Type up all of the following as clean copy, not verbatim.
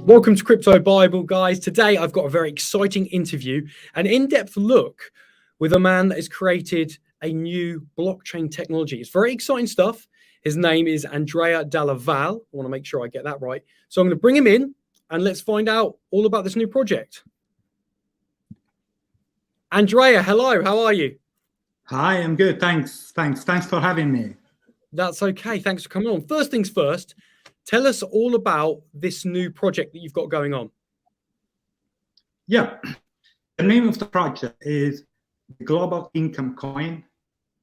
Welcome to Crypto Bible, guys. Today I've got a very exciting interview, an in-depth look with a man that has created a new blockchain technology. It's very exciting stuff. His name is Andrea Dalla Val. I want to make sure I get that right. So I'm going to bring him in and let's find out all about this new project. Andrea, hello. How are you? Hi, I'm good. Thanks for having me. That's okay. Thanks for coming on. First things first, tell us all about this new project that you've got going on. Yeah, the name of the project is the Global Income Coin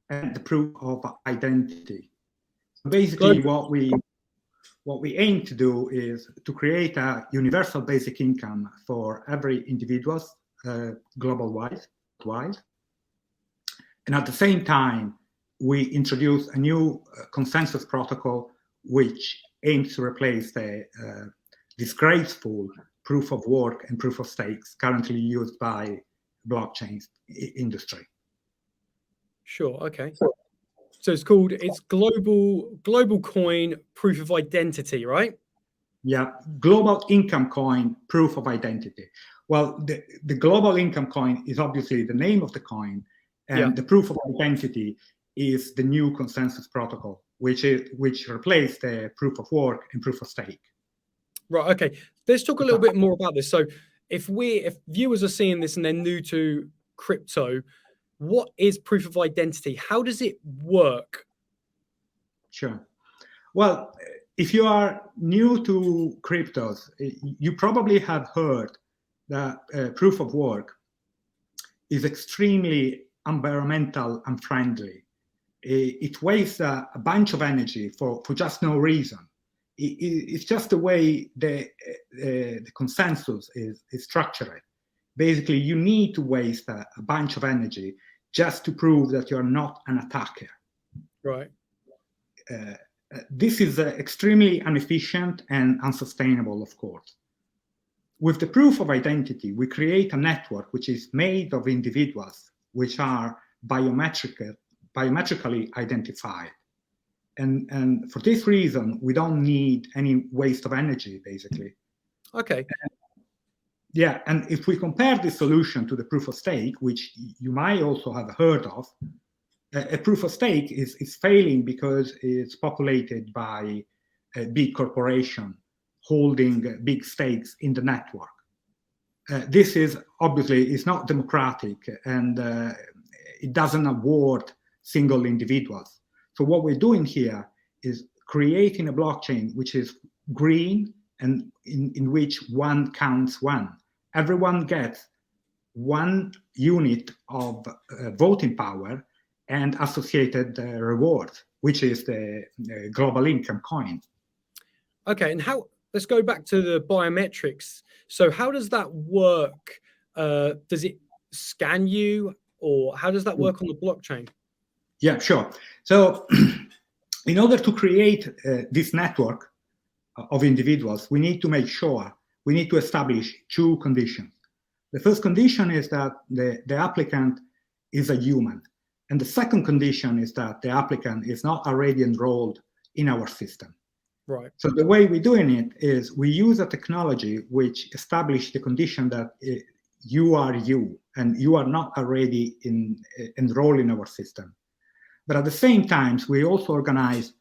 and the Proof of Identity. So basically, what we aim to do is to create a universal basic income for every individual, global-wise. And at the same time, we introduce a new consensus protocol which aims to replace the disgraceful proof of work and proof of stakes currently used by blockchain industry. Sure. Okay. So it's global coin proof of identity, right? Yeah, global income coin proof of identity. Well, the global income coin is obviously the name of the coin, and the proof of identity is the new consensus protocol, which replaced the proof of work and proof of stake. Right. Okay. Let's talk a little bit more about this. So if viewers are seeing this and they're new to crypto, what is proof of identity? How does it work? Sure. Well, if you are new to cryptos, you probably have heard that proof of work is extremely environmental unfriendly. It wastes a bunch of energy for just no reason. It's just the way the consensus is structured. Basically, you need to waste a bunch of energy just to prove that you're not an attacker. Right. This is extremely inefficient and unsustainable, of course. With the proof of identity, we create a network which is made of individuals which are biometrically identified. And for this reason, we don't need any waste of energy, basically. Okay. Yeah, and if we compare this solution to the proof of stake, which you might also have heard of, a proof of stake is failing because it's populated by a big corporation holding big stakes in the network. This is obviously not democratic, and it doesn't award single individuals. So what we're doing here is creating a blockchain which is green and in which one counts one. Everyone gets 1 unit of voting power and associated rewards, which is the global income coin. Okay, and let's go back to the biometrics. So how does that work? Does it scan you, or how does that work on the blockchain? Yeah, sure. So in order to create this network of individuals, we need to establish 2 conditions. The first condition is that the applicant is a human. And the second condition is that the applicant is not already enrolled in our system. Right. So the way we're doing it is we use a technology which establishes the condition that you are you, and you are not already enrolled in our system. But at the same time, we also organize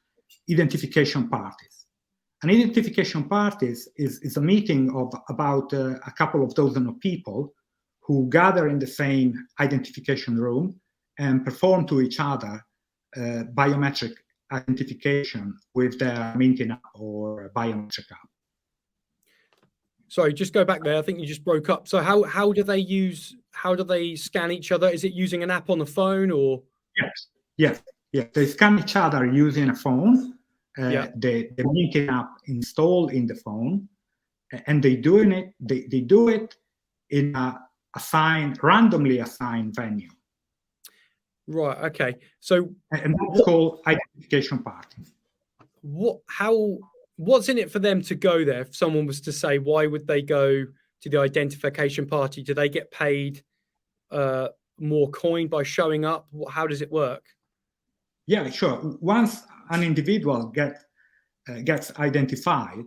identification parties. An identification parties is a meeting of about a couple of dozen of people who gather in the same identification room and perform to each other biometric identification with their Minting app or Biometric app. Sorry, just go back there. I think you just broke up. So how do they scan each other? Is it using an app on the phone or? Yes. They scan each other using a phone. The Minting app installed in the phone, and they do it in a randomly assigned venue. Right. Okay. So and that's called identification party. What's in it for them to go there? If someone was to say, why would they go to the identification party? Do they get paid more coin by showing up? How does it work? Yeah, sure. Once an individual gets identified,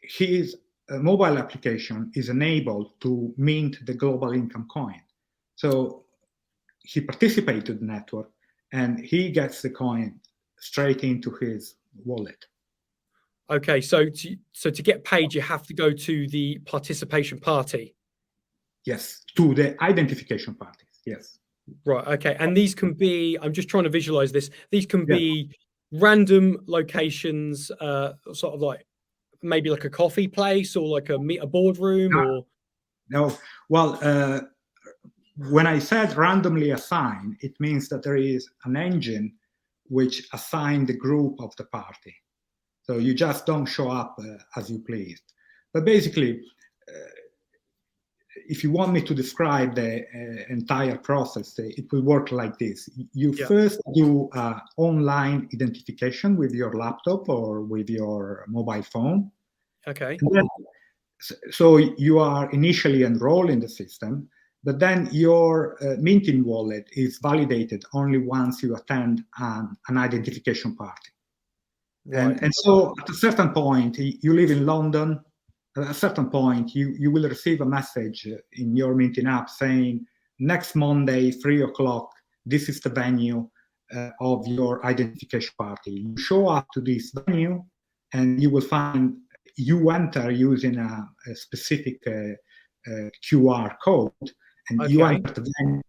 his mobile application is enabled to mint the global income coin. So he participates in the network and he gets the coin straight into his wallet. Okay, so to get paid, you have to go to the participation party. Yes, to the identification parties. Yes. Right. Okay, and these can be. I'm just trying to visualize this. These can be random locations, sort of like maybe like a coffee place or like a boardroom or. No. Well, when I said randomly assign, it means that there is an engine which assigns the group of the party. So you just don't show up as you please. But basically, if you want me to describe the entire process, it will work like this. You first do online identification with your laptop or with your mobile phone. Okay. Then, so you are initially enrolled in the system, but then your minting wallet is validated only once you attend an identification party. Right. And so at a certain point, you live in London, at a certain point, you will receive a message in your minting app saying, next Monday, 3 o'clock, this is the venue of your identification party. You show up to this venue and you will find you enter using a specific QR code, and you enter the venue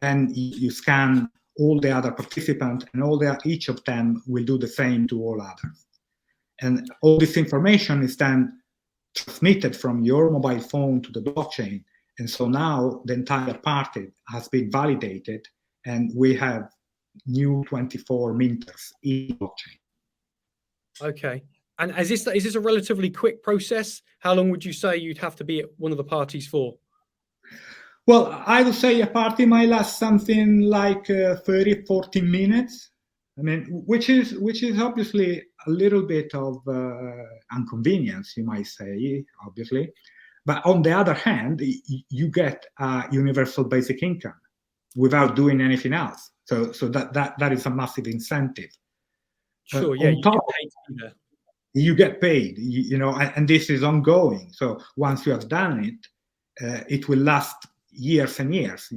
and you scan all the other participants, and each of them will do the same to all others. And all this information is then transmitted from your mobile phone to the blockchain. And so now the entire party has been validated, and we have new 24 minters in blockchain. Okay. And is this a relatively quick process? How long would you say you'd have to be at one of the parties for? Well, I would say a party might last something like 30, 40 minutes. I mean, which is obviously a little bit of inconvenience, you might say, obviously. But on the other hand, you get a universal basic income without doing anything else. So that is a massive incentive. Sure, yeah, you get paid to be there. You get paid, and this is ongoing. So once you have done it, it will last years and years.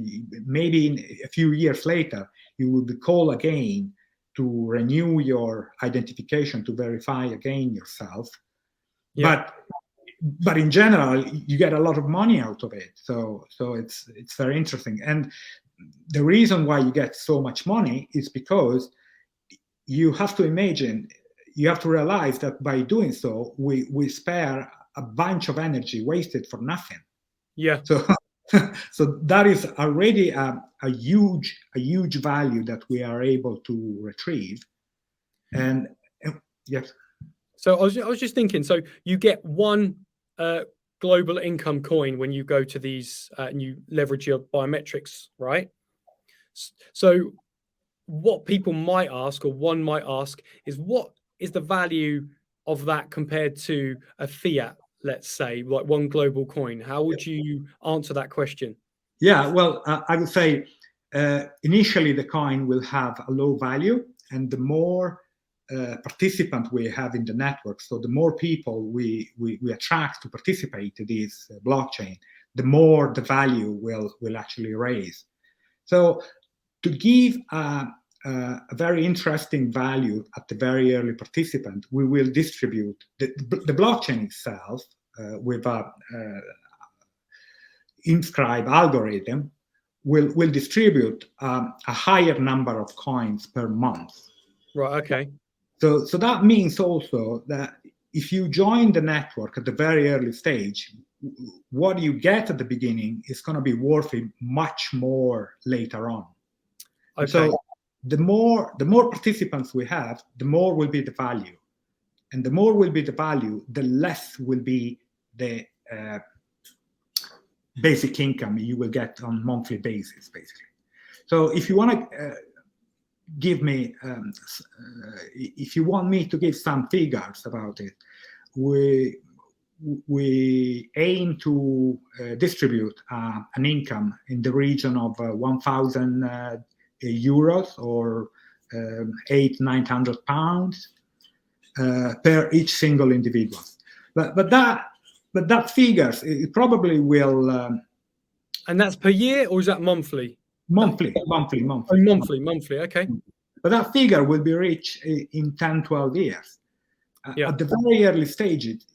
Maybe in a few years later, you will be called again to renew your identification, to verify again yourself. Yeah. But in general, you get a lot of money out of it. So it's very interesting. And the reason why you get so much money is because you have to imagine, you have to realize that by doing so, we spare a bunch of energy wasted for nothing. Yeah. So that is already a huge value that we are able to retrieve. And yes. So I was just thinking. So you get one global income coin when you go to these and you leverage your biometrics, right? So what people might ask, or one might ask, is what is the value of that compared to a fiat? Let's say, like one global coin. How would you answer that question? Yeah, well, I would say initially the coin will have a low value, and the more participants we have in the network, so the more people we attract to participate in this blockchain, the more the value will actually raise. So to give a very interesting value at the very early participant, we will distribute the blockchain itself with a inscribe algorithm will distribute a higher number of coins per month. Right. Okay. So that means also that if you join the network at the very early stage, what you get at the beginning is going to be worth it much more later on. Okay. So the more participants we have, the more will be the value, and the more will be the value, the less will be the basic income you will get on monthly basis, basically. So if you want to give me, if you want me to give some figures about it, we aim to distribute an income in the region of 1,000 euros or 800-900 pounds per each single individual. But that figures, it probably will. And that's per year, or is that monthly? Monthly. Oh, monthly. Okay. But that figure will be reached in 10, 12 years. Yeah. At the very early stages,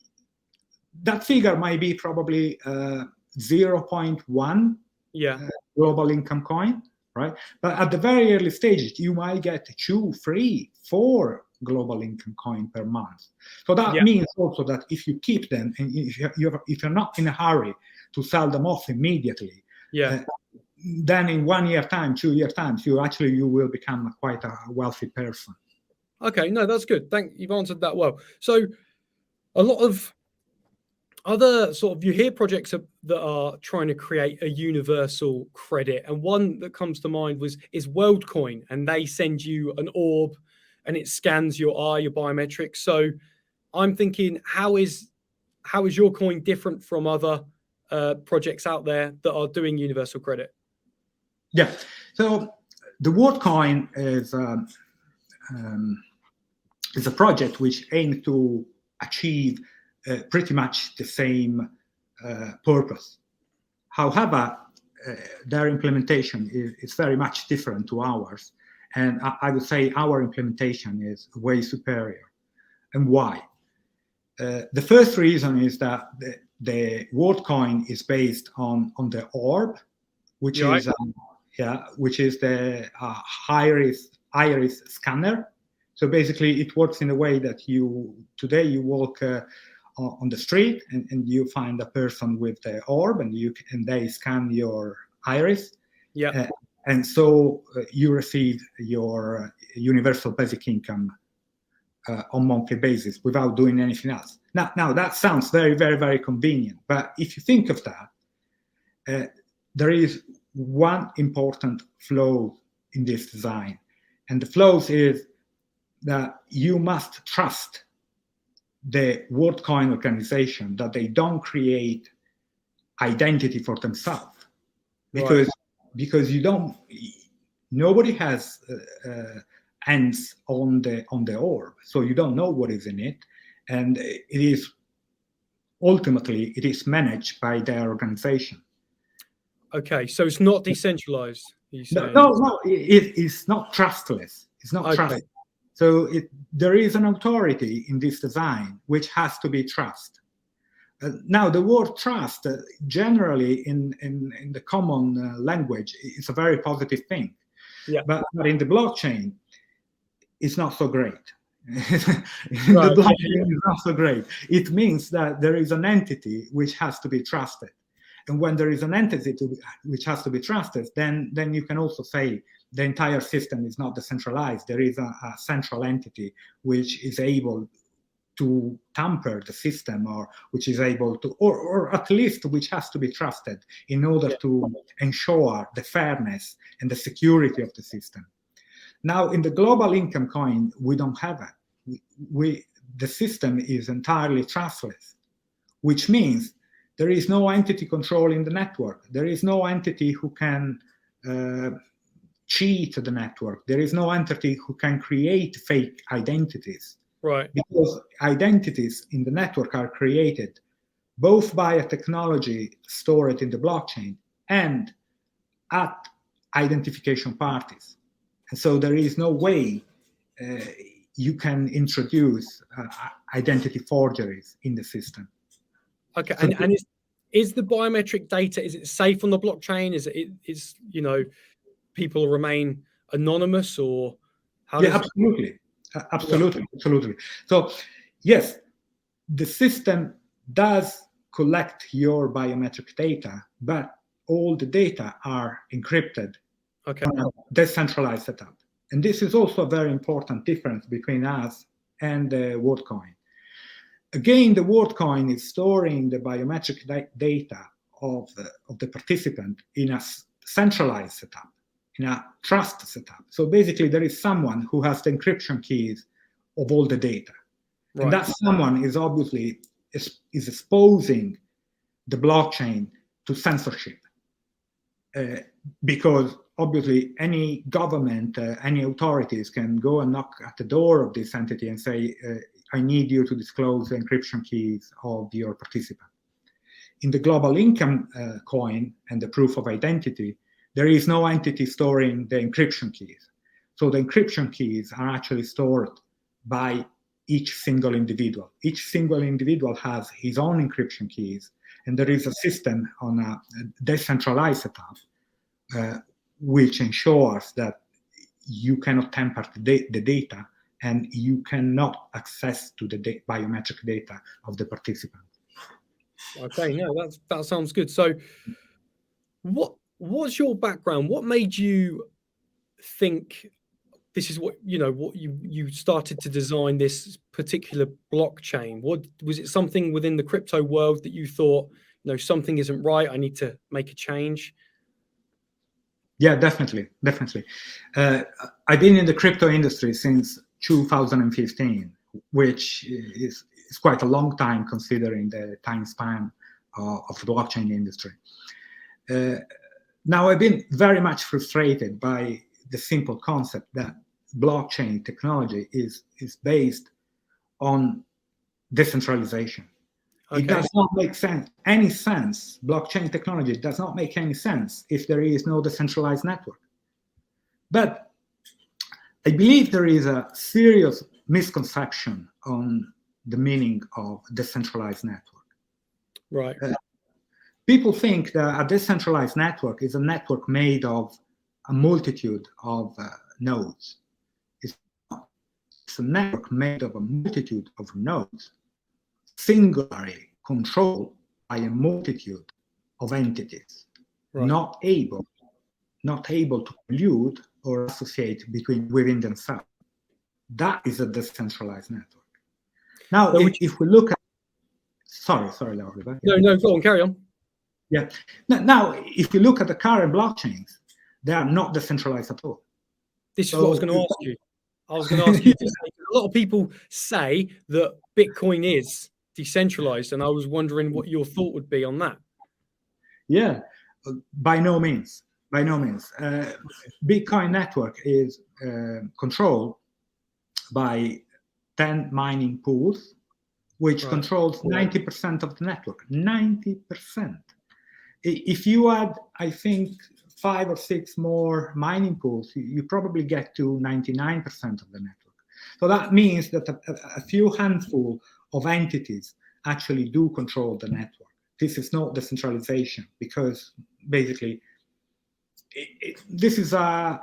that figure might be probably 0.1 global income coin, right? But at the very early stages, you might get 2, 3, 4 global income coin per month. So that means also that if you keep them, and if you're not in a hurry to sell them off immediately, then in 1 year time, 2 year time, you will become quite a wealthy person. Okay, no, that's good. You've answered that well. So a lot of other you hear projects that are trying to create a universal credit, and one that comes to mind is WorldCoin, and they send you an orb and it scans your eye, your biometrics. So I'm thinking, how is your coin different from other projects out there that are doing universal credit? Yeah, so the WorldCoin is a project which aims to achieve pretty much the same purpose. However, their implementation is very much different to ours, and I would say our implementation is way superior. And why? The first reason is that the WorldCoin is based on the orb, which is the iris scanner. So basically, it works in a way that today you walk on the street and you find a person with the orb, and they scan your iris. Yeah. And so you receive your universal basic income on monthly basis without doing anything else. Now that sounds very, very, very convenient. But if you think of that, there is one important flaw in this design, and the flaw is that you must trust the WorldCoin organization that they don't create identity for themselves, because nobody has hands on the orb, so you don't know what is in it, and it is managed by their organization. Okay, so it's not decentralized. No, it is not trustless. It's not trustless. So there is an authority in this design which has to be trust. Now, the word trust, generally in the common language, is a very positive thing. Yeah. But in the blockchain, it's not so great. The blockchain is not so great. It means that there is an entity which has to be trusted. And when there is an entity which has to be trusted, then you can also say the entire system is not decentralized. There is a central entity which is able to tamper the system, or which is able to, or at least which has to be trusted in order to ensure the fairness and the security of the system. Now, in the global income coin, we don't have it. The system is entirely trustless, which means there is no entity controlling the network. There is no entity who can cheat the network. There is no entity who can create fake identities. Right. Because identities in the network are created both by a technology stored in the blockchain and at identification parties. And so there is no way you can introduce identity forgeries in the system. Okay, so and is the biometric data, is it safe on the blockchain? Is people remain anonymous, or how? Absolutely. So yes, the system does collect your biometric data, but all the data are encrypted on a decentralized setup. And this is also a very important difference between us and the WorldCoin. Again, the WorldCoin is storing the biometric data of the participant in a centralized setup, in a trust setup. So basically, there is someone who has the encryption keys of all the data. Right. And that someone is obviously is exposing the blockchain to censorship. because obviously any government, any authorities can go and knock at the door of this entity and say, I need you to disclose the encryption keys of your participant. In the global income coin and the proof of identity, there is no entity storing the encryption keys. So the encryption keys are actually stored by each single individual. Each single individual has his own encryption keys, and there is a system on a decentralized setup which ensures that you cannot tamper the data and you cannot access to the biometric data of the participant. Okay, no, that sounds good. So what's your background? What made you think this is what you started to design this particular blockchain? What was it, something within the crypto world that you thought, something isn't right, I need to make a change? Yeah, definitely. I've been in the crypto industry since 2015, which is quite a long time considering the time span of the blockchain industry. Now, I've been very much frustrated by the simple concept that blockchain technology is based on decentralization. Okay. It does not make any sense. Blockchain technology does not make any sense if there is no decentralized network. But I believe there is a serious misconception on the meaning of decentralized network. Right. People think that a decentralized network is a network made of a multitude of nodes. It's a network made of a multitude of nodes, singularly controlled by a multitude of entities, right, not able to collude or associate within themselves. That is a decentralized network. Now, if we look at, sorry, Laura. No, go on, carry on. Yeah. Now, if you look at the current blockchains, they are not decentralized at all. This is what I was going to ask you. I was going to ask you to say, a lot of people say that Bitcoin is decentralized, and I was wondering what your thought would be on that. Yeah, by no means. Bitcoin network is controlled by 10 mining pools, which controls 90% of the network. 90%. If you add, I think, 5 or 6 more mining pools, you probably get to 99% of the network. So that means that a few handful of entities actually do control the network. This is not decentralization, because basically this is a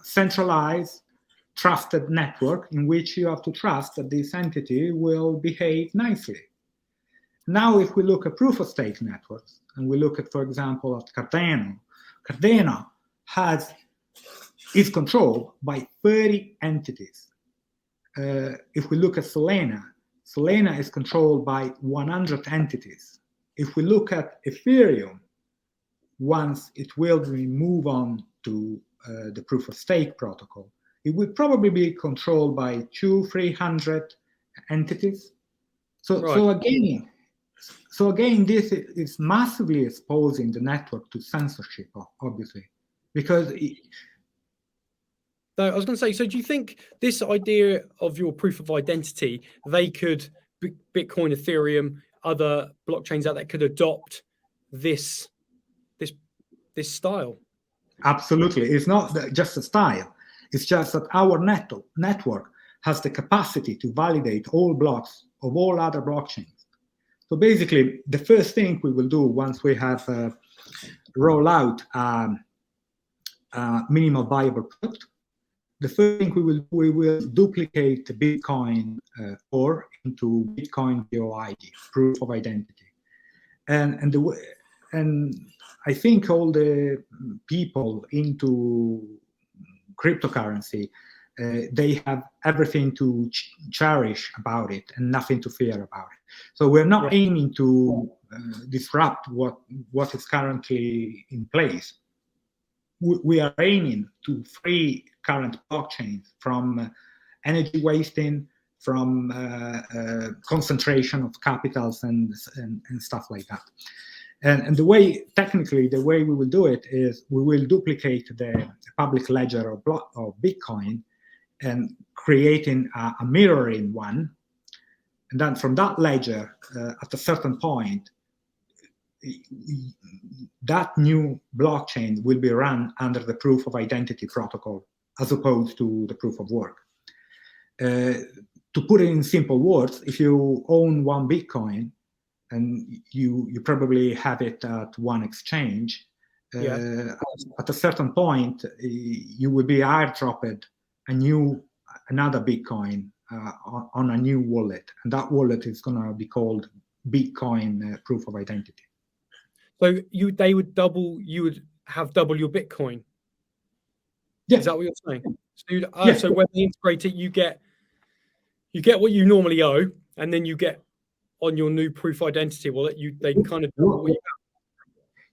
centralized, trusted network in which you have to trust that this entity will behave nicely. Now, if we look at proof-of-stake networks, and we look at, for example, at Cardano is controlled by 30 entities. If we look at Solana is controlled by 100 entities. If we look at Ethereum, once it will move on to the proof-of-stake protocol, it will probably be controlled by 200-300 entities. So again, this is massively exposing the network to censorship, obviously, because I was going to say, so do you think this idea of your proof of identity, they could, Bitcoin, Ethereum, other blockchains out there could adopt this style? Absolutely. It's not just a style. It's just that our network has the capacity to validate all blocks of all other blockchains. So basically, the first thing we will do once we have roll out a minimal viable product, the first thing we will duplicate the Bitcoin core into Bitcoin BOID, proof of identity, and I think all the people into cryptocurrency, they have everything to cherish about it and nothing to fear about it. So we're not aiming to disrupt what is currently in place. We are aiming to free current blockchains from energy wasting, from concentration of capitals and stuff like that. And the way, technically, the way we will do it is we will duplicate the public ledger of Bitcoin and creating a mirroring one. And then from that ledger, at a certain point, that new blockchain will be run under the proof of identity protocol as opposed to the proof of work. To put it in simple words, if you own one Bitcoin and you probably have it at one exchange, at a certain point, you will be airdropped another Bitcoin on a new wallet, and that wallet is going to be called Bitcoin proof of identity. So you would have double your Bitcoin. Yeah. Is that what you're saying? So when they integrate it, you get what you normally owe, and then you get on your new proof identity wallet. They kind of double what you have.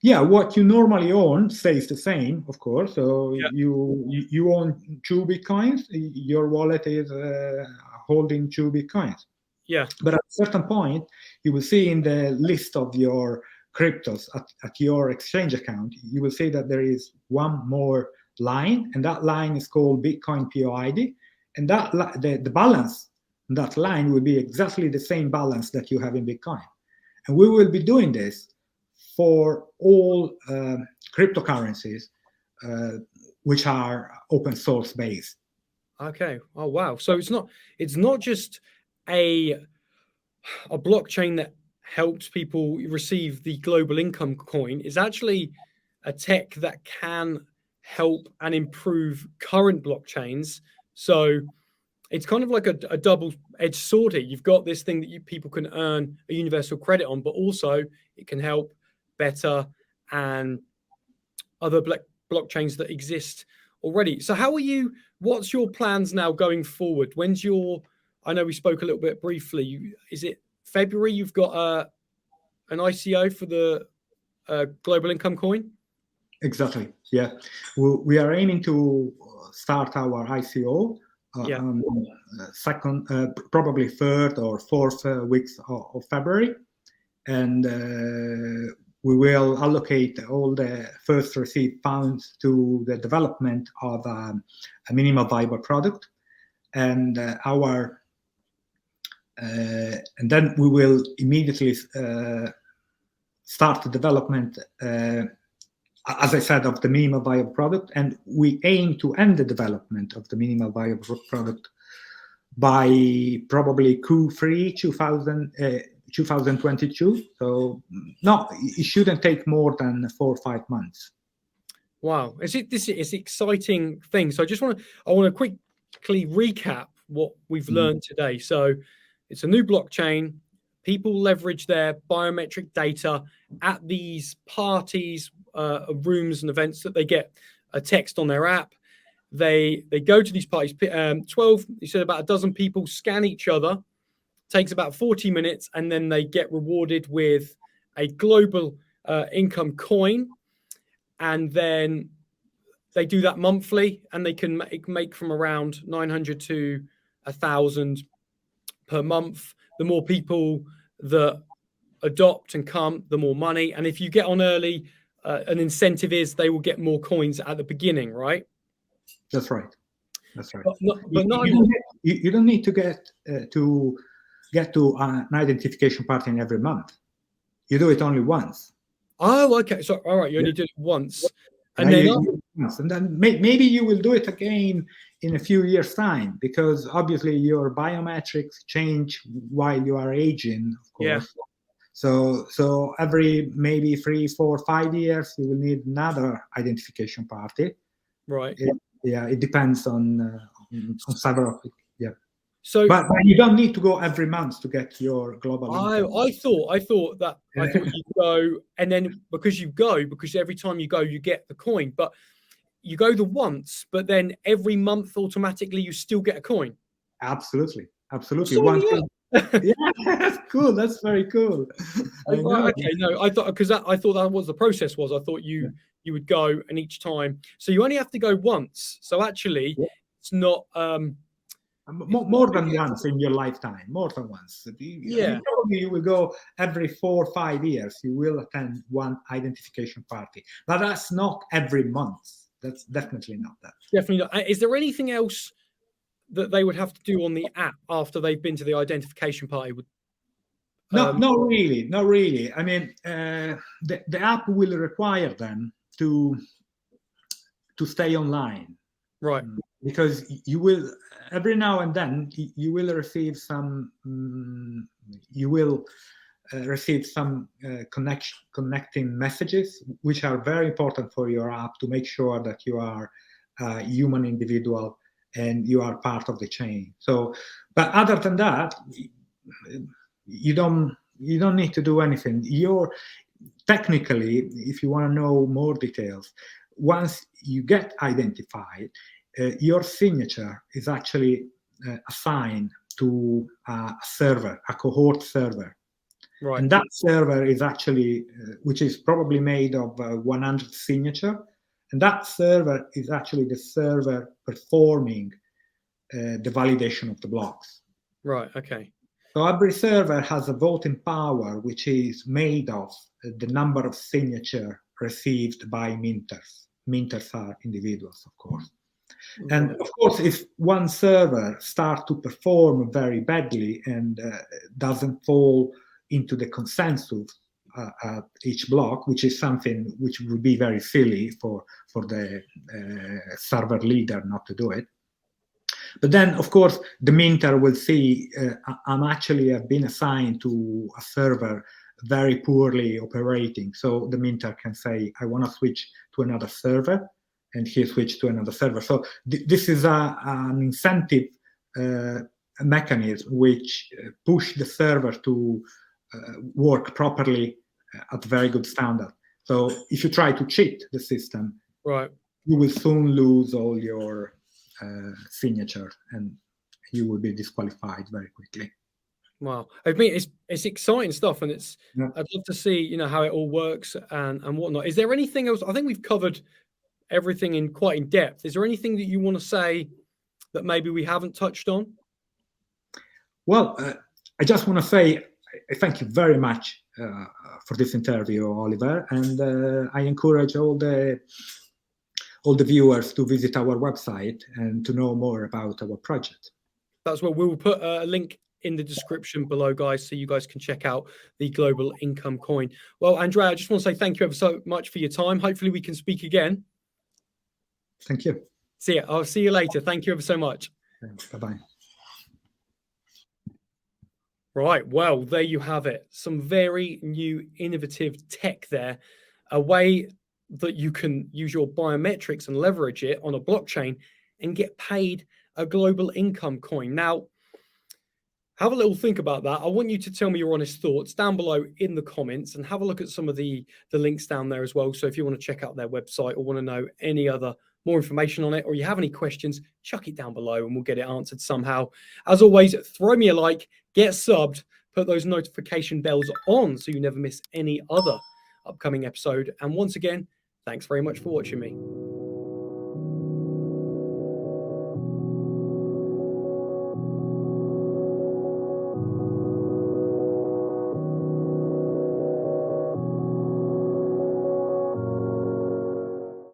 Yeah, what you normally own stays the same, of course. So you own 2 Bitcoins. Your wallet is holding 2 Bitcoins. Yeah. But at a certain point, you will see in the list of your cryptos at your exchange account, you will see that there is one more line, and that line is called Bitcoin POID, and that the balance on that line will be exactly the same balance that you have in Bitcoin. And we will be doing this for all cryptocurrencies which are open source based. Okay. Oh wow. So it's not just a blockchain that helps people receive the global income coin. It's actually a tech that can help and improve current blockchains. So it's kind of like a double-edged sword here. You've got this thing that people can earn a universal credit on, but also it can help better and other blockchains that exist already. So what's your plans now going forward? I know we spoke a little bit briefly. Is it February you've got an ICO for the global income coin? Exactly, yeah. We are aiming to start our ICO second, probably 3rd or 4th weeks of February. And we will allocate all the first received funds to the development of a minimal viable product, and and then we will immediately start the development, as I said, of the minimal viable product, and we aim to end the development of the minimal viable product by probably Q3 2022. So no, it shouldn't take more than 4 or 5 months. Wow, it's an exciting thing. So I want to quickly recap what we've learned today. So it's a new blockchain. People leverage their biometric data at these parties, rooms and events that they get a text on their app. They go to these parties. 12, you said about a dozen people scan each other. Takes about 40 minutes, and then they get rewarded with a global income coin, and then they do that monthly, and they can make from around 900 to 1,000 per month. The more people that adopt and come, the more money. And if you get on early, an incentive is they will get more coins at the beginning, right? That's right. That's right. You don't need to get to an identification party every month. You do it only once. Oh, okay. So, all right, you only do it once, and then maybe you will do it again in a few years' time, because obviously your biometrics change while you are aging, of course. Yeah. So every maybe 3, 4, 5 years, you will need another identification party. Right. It depends on several. Yeah. So, but you don't need to go every month to get your global income. I thought you go, and then because every time you go, you get the coin. But you go the once, but then every month automatically you still get a coin. Absolutely. Yeah, that's cool. That's very cool. Okay, no, I thought that was the process was. I thought you would go, and each time, so you only have to go once. So actually, it's not More than once in your lifetime, more than once. Yeah. Probably you will go every 4 or 5 years. You will attend one identification party, but that's not every month. That's definitely not that. Definitely not. Is there anything else that they would have to do on the app after they've been to the identification party? No, not really. I mean, the app will require them to stay online, right? Because you will every now and then you will receive some connecting messages, which are very important for your app to make sure that you are a human individual and you are part of the chain. So, but other than that, you don't need to do anything. Technically, if you want to know more details, once you get identified, your signature is actually assigned to a server, a cohort server. Right. And that server is actually, which is probably made of 100 signature. And that server is actually the server performing the validation of the blocks. Right, okay. So every server has a voting power, which is made of the number of signature received by minters. Minters are individuals, of course. And of course, if one server starts to perform very badly and doesn't fall into the consensus at each block, which is something which would be very silly for the server leader not to do it. But then, of course, the minter will see I'm actually have been assigned to a server very poorly operating. So the minter can say, I want to switch to another server, and he switched to another server. So this is an incentive mechanism which push the server to work properly at very good standard. So if you try to cheat the system, right, you will soon lose all your signature and you will be disqualified very quickly. Wow, I mean it's exciting stuff, and it's Yeah. I'd love to see how it all works and whatnot. Is there anything else? I think we've covered everything in quite in depth. Is there anything that you want to say that maybe we haven't touched on? Well, I just want to say thank you very much for this interview, Oliver, and I encourage all the viewers to visit our website and to know more about our project. That's what we'll put a link in the description below, guys, so you guys can check out the global income coin. Well, Andrea, I just want to say thank you ever so much for your time. Hopefully we can speak again. Thank you. See ya. I'll see you later. Thank you ever so much. Bye-bye. Right. Well, there you have it. Some very new innovative tech there. A way that you can use your biometrics and leverage it on a blockchain and get paid a global income coin. Now, have a little think about that. I want you to tell me your honest thoughts down below in the comments, and have a look at some of the links down there as well. So if you want to check out their website or want to know any other more information on it, or you have any questions, chuck it down below and we'll get it answered somehow. As always, throw me a like, get subbed, put those notification bells on so you never miss any other upcoming episode. And once again, thanks very much for watching me.